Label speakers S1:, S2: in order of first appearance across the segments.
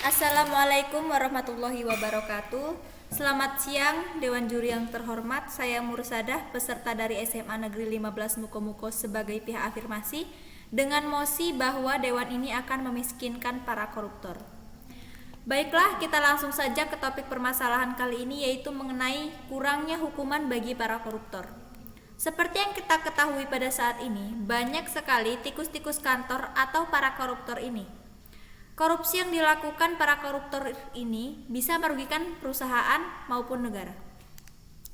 S1: Assalamualaikum warahmatullahi wabarakatuh. Selamat siang Dewan Juri yang terhormat. Saya Mursadah, peserta dari SMA Negeri 15 Muko-Muko sebagai pihak afirmasi dengan mosi bahwa Dewan ini akan memiskinkan para koruptor. Baiklah, kita langsung saja ke topik permasalahan kali ini, yaitu mengenai kurangnya hukuman bagi para koruptor. Seperti yang kita ketahui pada saat ini, banyak sekali tikus-tikus kantor atau para koruptor ini. Korupsi yang dilakukan para koruptor ini bisa merugikan perusahaan maupun negara.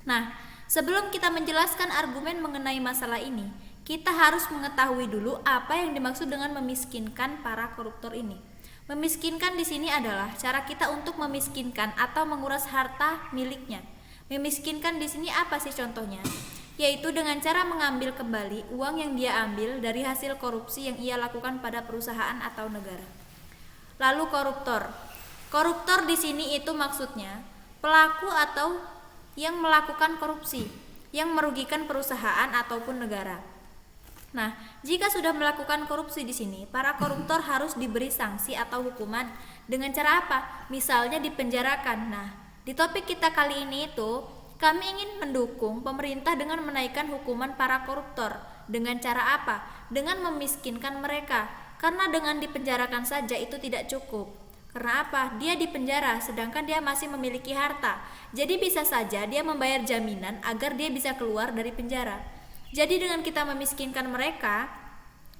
S1: Nah, sebelum kita menjelaskan argumen mengenai masalah ini, kita harus mengetahui dulu apa yang dimaksud dengan memiskinkan para koruptor ini. Memiskinkan di sini adalah cara kita untuk memiskinkan atau menguras harta miliknya. Memiskinkan di sini apa sih contohnya? Yaitu dengan cara mengambil kembali uang yang dia ambil dari hasil korupsi yang ia lakukan pada perusahaan atau negara. Lalu koruptor. Koruptor di sini itu maksudnya pelaku atau yang melakukan korupsi yang merugikan perusahaan ataupun negara. Nah, jika sudah melakukan korupsi di sini, para koruptor harus diberi sanksi atau hukuman dengan cara apa? Misalnya dipenjarakan. Nah, di topik kita kali ini itu kami ingin mendukung pemerintah dengan menaikkan hukuman para koruptor. Dengan cara apa? Dengan memiskinkan mereka. Karena dengan dipenjarakan saja itu tidak cukup. Karena apa? Dia dipenjara sedangkan dia masih memiliki harta. Jadi bisa saja dia membayar jaminan agar dia bisa keluar dari penjara. Jadi dengan kita memiskinkan mereka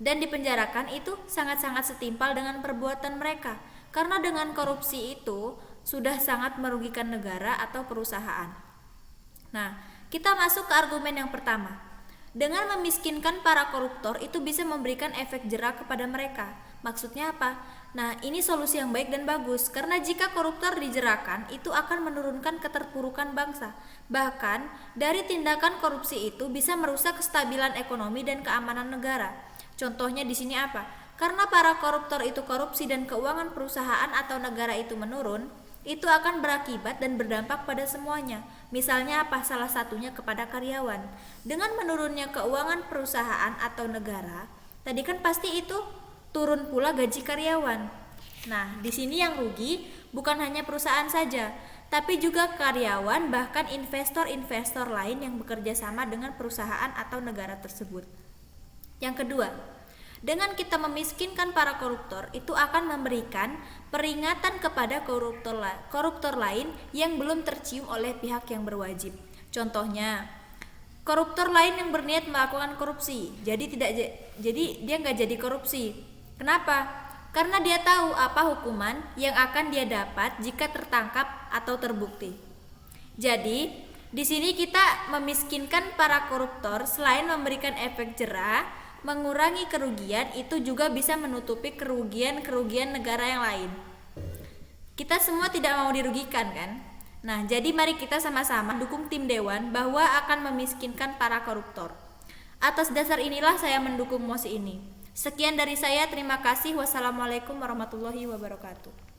S1: dan dipenjarakan itu sangat-sangat setimpal dengan perbuatan mereka. Karena dengan korupsi itu sudah sangat merugikan negara atau perusahaan. Nah, kita masuk ke argumen yang pertama. Dengan memiskinkan para koruptor itu bisa memberikan efek jera kepada mereka. Maksudnya apa? Nah, ini solusi yang baik dan bagus. Karena jika koruptor dijerakan, itu akan menurunkan keterpurukan bangsa. Bahkan, dari tindakan korupsi itu bisa merusak kestabilan ekonomi dan keamanan negara. Contohnya di sini apa? Karena para koruptor itu korupsi dan keuangan perusahaan atau negara itu menurun, itu akan berakibat dan berdampak pada semuanya. Misalnya apa? Salah satunya kepada karyawan. Dengan menurunnya keuangan perusahaan atau negara, tadi kan pasti itu turun pula gaji karyawan. Nah, di sini yang rugi bukan hanya perusahaan saja, tapi juga karyawan, bahkan investor-investor lain yang bekerja sama dengan perusahaan atau negara tersebut. Yang kedua, dengan kita memiskinkan para koruptor, itu akan memberikan peringatan kepada koruptor lain yang belum tercium oleh pihak yang berwajib. Contohnya, koruptor lain yang berniat melakukan korupsi, jadi dia nggak jadi korupsi. Kenapa? Karena dia tahu apa hukuman yang akan dia dapat jika tertangkap atau terbukti. Jadi, di sini kita memiskinkan para koruptor selain memberikan efek jera, mengurangi kerugian, itu juga bisa menutupi kerugian negara yang lain. Kita semua tidak mau dirugikan kan? Nah, jadi mari kita sama-sama dukung tim Dewan bahwa akan memiskinkan para koruptor. Atas dasar inilah saya mendukung mosi ini. Sekian dari saya, terima kasih. Wassalamualaikum warahmatullahi wabarakatuh.